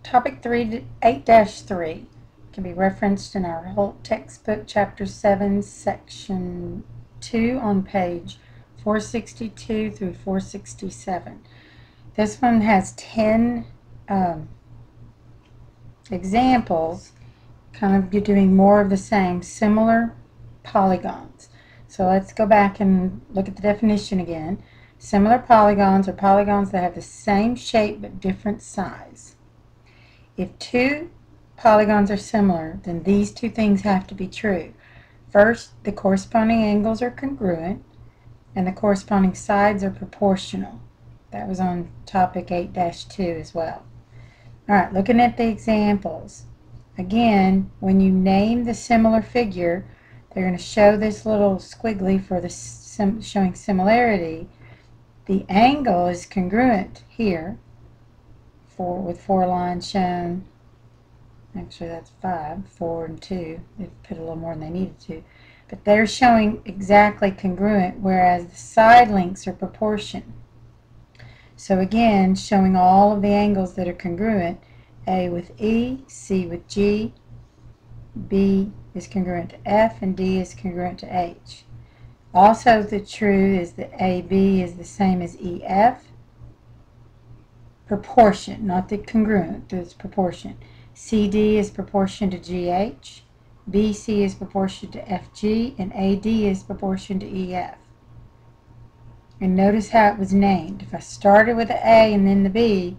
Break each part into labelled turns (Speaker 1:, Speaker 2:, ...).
Speaker 1: Topic 8-3 can be referenced in our whole textbook, Chapter 7, Section 2 on page 462 through 467. This one has 10 examples, kind of doing more of the same, similar polygons. So let's go back and look at the definition again. Similar polygons are polygons that have the same shape but different size. If two polygons are similar, then these two things have to be true. First, the corresponding angles are congruent, and the corresponding sides are proportional. That was on topic 8-2 as well. Alright, looking at the examples. Again, when you name the similar figure, they're going to show this little squiggly for the showing similarity. The angle is congruent here, with 4 lines shown. Actually, that's 5, 4 and 2. They put a little more than they needed to. But they're showing exactly congruent, whereas the side lengths are proportion. So again, showing all of the angles that are congruent. A with E, C with G, B is congruent to F, and D is congruent to H. Also, the true is that AB is the same as EF. Proportion, not the congruent, it's proportion. CD is proportion to GH, BC is proportion to FG, and AD is proportion to EF. And notice how it was named. If I started with the A and then the B,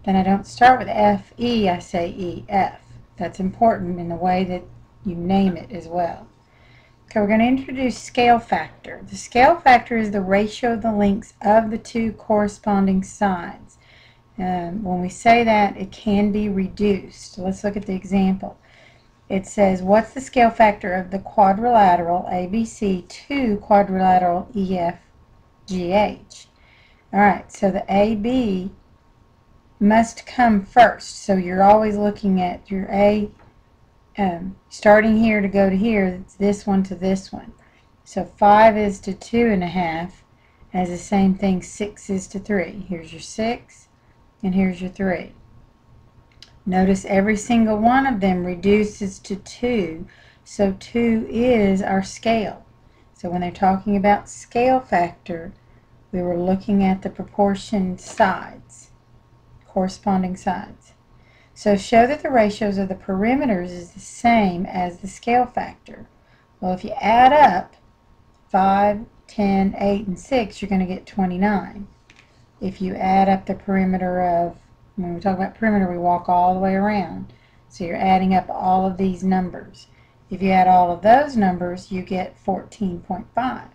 Speaker 1: then I don't start with FE, I say EF. That's important in the way that you name it as well. Okay, we're going to introduce scale factor. The scale factor is the ratio of the lengths of the two corresponding sides. When we say that, it can be reduced. Let's look at the example. It says, what's the scale factor of the quadrilateral ABC to quadrilateral EFGH? Alright, so the AB must come first. So you're always looking at your A, starting here to go to here, it's this one to this one. So 5 is to 2.5, as the same thing 6 is to 3. Here's your 6. And here's your 3. Notice every single one of them reduces to 2, so 2 is our scale. So when they're talking about scale factor, we were looking at the proportion sides, corresponding sides. So show that the ratios of the perimeters is the same as the scale factor. Well, if you add up 5, 10, 8, and 6, you're going to get 29. If you add up the perimeter of, when we talk about perimeter, we walk all the way around. So you're adding up all of these numbers. If you add all of those numbers, you get 14.5.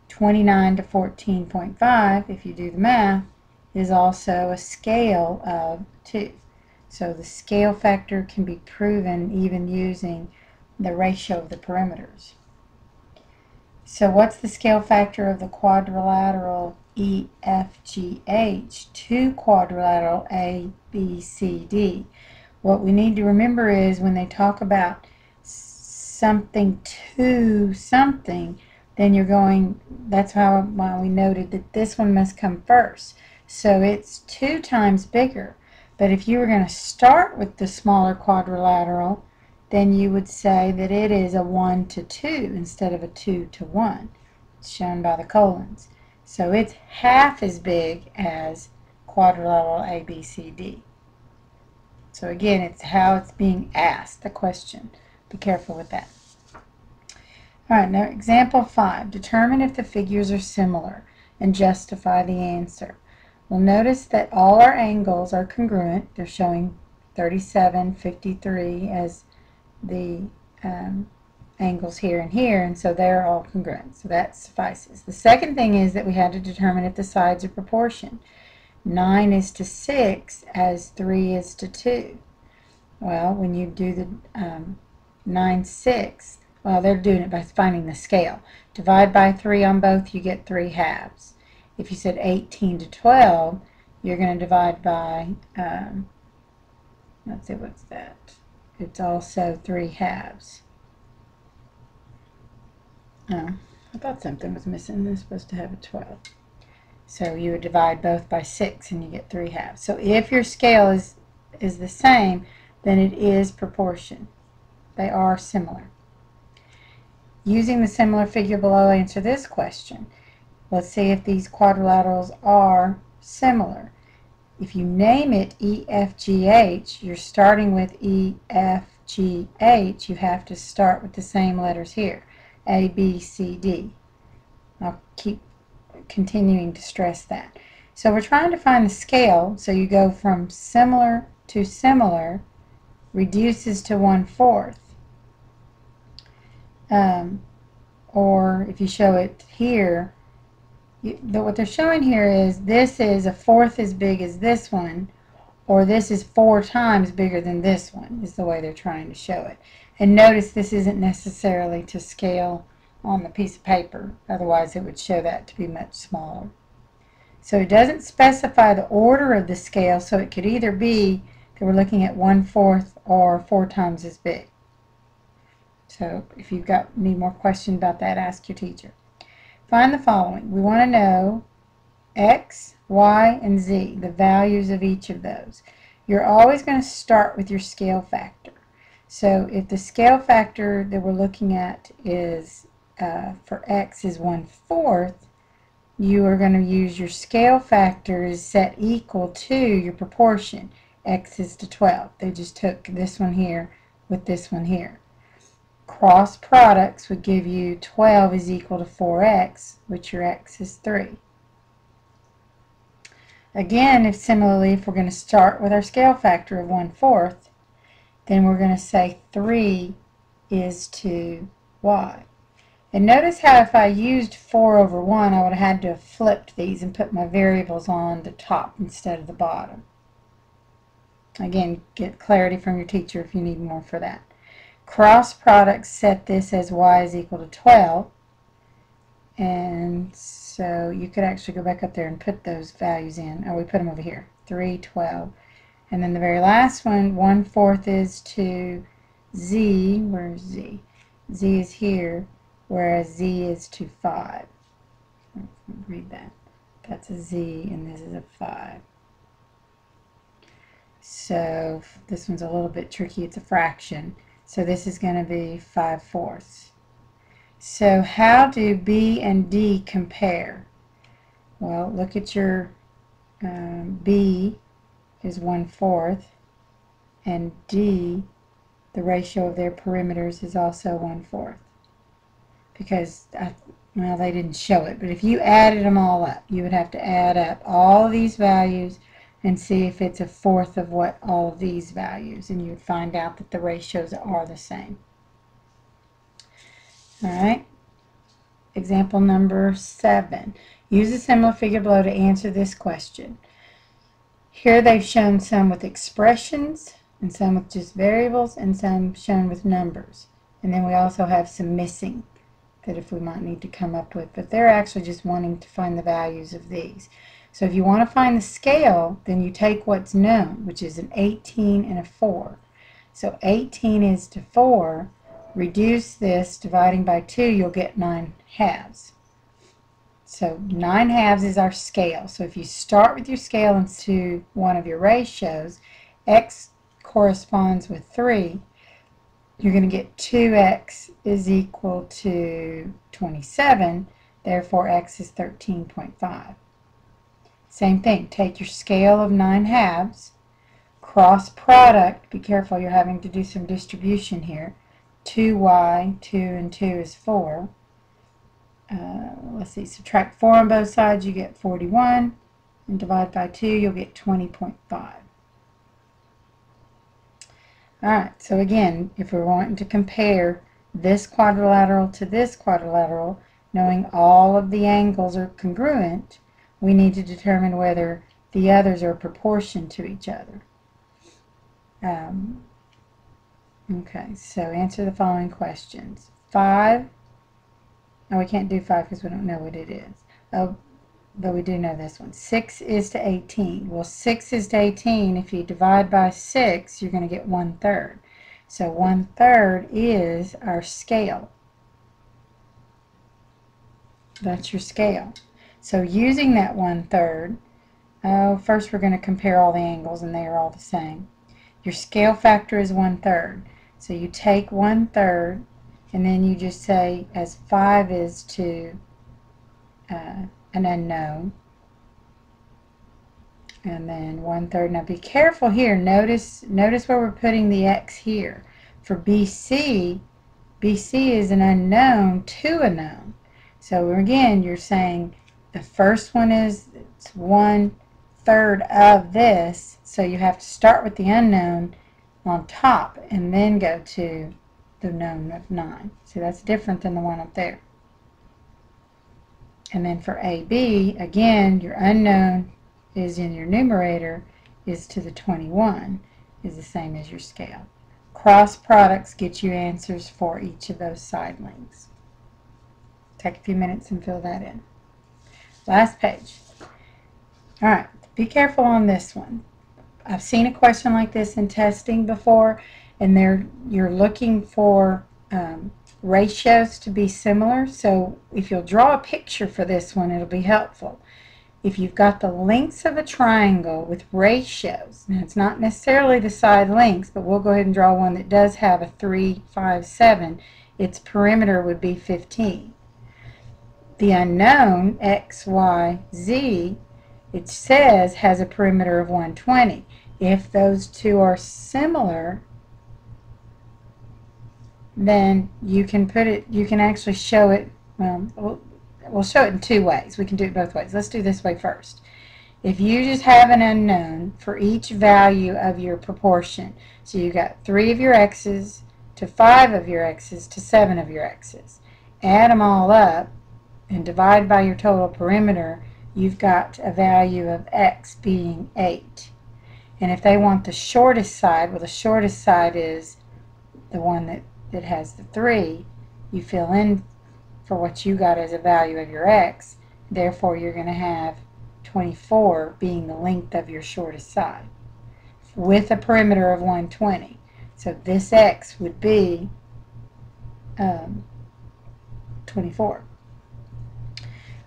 Speaker 1: 29 to 14.5, if you do the math, is also a scale of 2. So the scale factor can be proven even using the ratio of the perimeters. So what's the scale factor of the quadrilateral EFGH to quadrilateral ABCD? What we need to remember is when they talk about something to something, then you're going, that's why we noted that this one must come first. So it's 2 times bigger. But if you were going to start with the smaller quadrilateral, then you would say that it is a 1 to 2 instead of a 2 to 1. It's shown by the colons. So it's half as big as quadrilateral ABCD. So again, it's how it's being asked, the question. Be careful with that. Alright, now example 5. Determine if the figures are similar and justify the answer. Well, notice that all our angles are congruent. They're showing 37, 53 as the angles here and here, and so they're all congruent. So that suffices. The second thing is that we had to determine if the sides are proportion. 9 is to 6 as 3 is to 2. Well, when you do the 9, 6, well, they're doing it by finding the scale. Divide by 3 on both, you get 3 halves. If you said 18 to 12, you're going to divide by, let's see, what's that? It's also 3 halves. Oh, I thought something was missing. It's supposed to have a 12. So you would divide both by 6 and you get 3 halves. So if your scale is is the same, then it is proportion. They are similar. Using the similar figure below, answer this question. Let's see if these quadrilaterals are similar. If you name it EFGH, you're starting with EFGH. You have to start with the same letters here, A, B, C, D. I'll keep continuing to stress that. So we're trying to find the scale, so you go from similar to similar, reduces to 1/4. Or if you show it here, what they're showing here is this is 1/4 as big as this one, or this is 4 times bigger than this one, is the way they're trying to show it. And notice this isn't necessarily to scale on the piece of paper, otherwise it would show that to be much smaller. So it doesn't specify the order of the scale, so it could either be that we're looking at 1/4 or 4 times as big. So if you've need more questions about that, ask your teacher. Find the following. We want to know X, Y, and Z, the values of each of those. You're always going to start with your scale factor. So if the scale factor that we're looking at is for X is 1/4, you are going to use your scale factor is set equal to your proportion. X is to 12. They just took this one here with this one here. Cross products would give you 12 is equal to 4x, which your x is 3. Again, if we're going to start with our scale factor of 1/4, then we're going to say 3 is to y. And notice how if I used 4/1, I would have had to have flipped these and put my variables on the top instead of the bottom. Again, get clarity from your teacher if you need more for that. Cross products set this as y is equal to 12. And so you could actually go back up there and put those values in. Oh, we put them over here. 3, 12. And then the very last one, 1/4 is to z. Where's z? Z is here, whereas z is to 5. Read that. That's a z, and this is a 5. So this one's a little bit tricky. It's a fraction. So this is going to be 5/4. So how do B and D compare? Well, look at your B is 1/4, and D, the ratio of their perimeters is also 1/4. Because, well, they didn't show it, but if you added them all up, you would have to add up all of these values and see if it's 1/4 of what all of these values, and you would find out that the ratios are the same. Alright, example number 7. Use a similar figure below to answer this question. Here they've shown some with expressions, and some with just variables, and some shown with numbers. And then we also have some missing that if we might need to come up with, but they're actually just wanting to find the values of these. So if you want to find the scale, then you take what's known, which is an 18 and a 4. So 18 is to 4. Reduce this, dividing by 2, you'll get 9/2. So 9/2 is our scale. So if you start with your scale into one of your ratios, x corresponds with 3, you're going to get 2x is equal to 27. Therefore, x is 13.5. Same thing, take your scale of 9/2, cross product, be careful, you're having to do some distribution here. 2y, 2 and 2 is 4. Let's see, subtract 4 on both sides, you get 41, and divide by 2, you'll get 20.5. Alright, so again, if we're wanting to compare this quadrilateral to this quadrilateral, knowing all of the angles are congruent, we need to determine whether the others are proportion to each other. Okay, so answer the following questions. 5, oh, we can't do 5 because we don't know what it is. Oh, but we do know this one. 6 is to 18. Well, 6 is to 18. If you divide by 6, you're going to get 1/3. So 1/3 is our scale. That's your scale. So using that 1/3, first we're going to compare all the angles, and they are all the same. Your scale factor is 1/3. So you take 1/3 and then you just say as 5 is to an unknown, and then 1/3. Now be careful here. Notice where we're putting the x here. For BC, BC is an unknown to a known. So again, you're saying the first one is it's 1/3 of this, so you have to start with the unknown on top and then go to the known of 9. So that's different than the one up there. And then for AB, again, your unknown is in your numerator is to the 21, is the same as your scale. Cross products get you answers for each of those side lengths. Take a few minutes and fill that in. Last page. All right, be careful on this one. I've seen a question like this in testing before, and you're looking for ratios to be similar. So if you'll draw a picture for this one, it'll be helpful. If you've got the lengths of a triangle with ratios, now it's not necessarily the side lengths, but we'll go ahead and draw one that does have a 3, 5, 7. Its perimeter would be 15. The unknown, x, y, z, it says has a perimeter of 120. If those two are similar, then you can put it, you can actually show it, we'll show it in two ways. We can do it both ways. Let's do this way first. If you just have an unknown for each value of your proportion, so you got 3 of your x's to 5 of your x's to 7 of your x's, add them all up and divide by your total perimeter, you've got a value of x being 8. And if they want the shortest side, well, the shortest side is the one that has the 3, you fill in for what you got as a value of your x. Therefore, you're going to have 24 being the length of your shortest side with a perimeter of 120. So this x would be 24.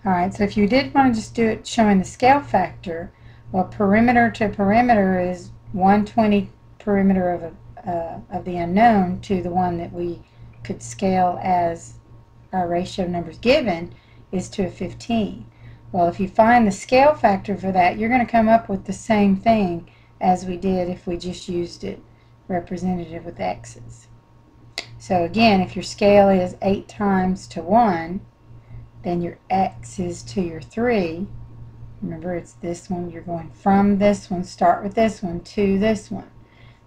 Speaker 1: All right, so if you did want to just do it showing the scale factor, well, perimeter to perimeter is 120 perimeter of the unknown to the one that we could scale as our ratio numbers given is to a 15. Well, if you find the scale factor for that, you're going to come up with the same thing as we did if we just used it representative with x's. So again, if your scale is 8 times to 1, then your x is to your 3. Remember, it's this one. You're going from this one, start with this one, to this one.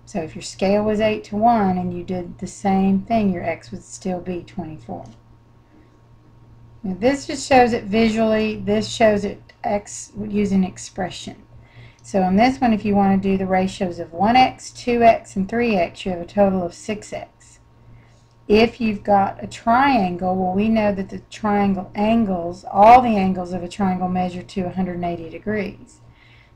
Speaker 1: So if your scale was 8 to 1 and you did the same thing, your x would still be 24. Now this just shows it visually. This shows it x using expression. So in this one, if you want to do the ratios of 1x, 2x, and 3x, you have a total of 6x. If you've got a triangle, well, we know that the triangle angles, all the angles of a triangle measure to 180 degrees.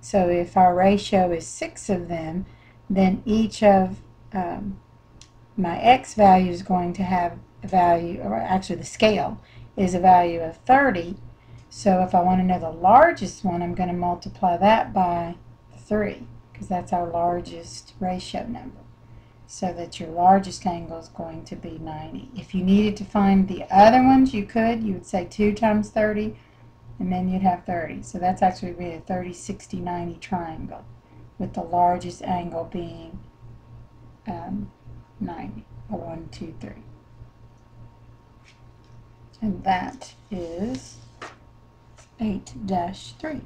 Speaker 1: So if our ratio is 6 of them, then each of my x value is going to have a value, or actually the scale is a value of 30. So if I want to know the largest one, I'm going to multiply that by 3, because that's our largest ratio number. So that your largest angle is going to be 90. If you needed to find the other ones, you would say 2 times 30, and then you'd have 30. So that's actually really a 30, 60, 90 triangle, with the largest angle being 90, or 1, 2, 3. And that is 8-3.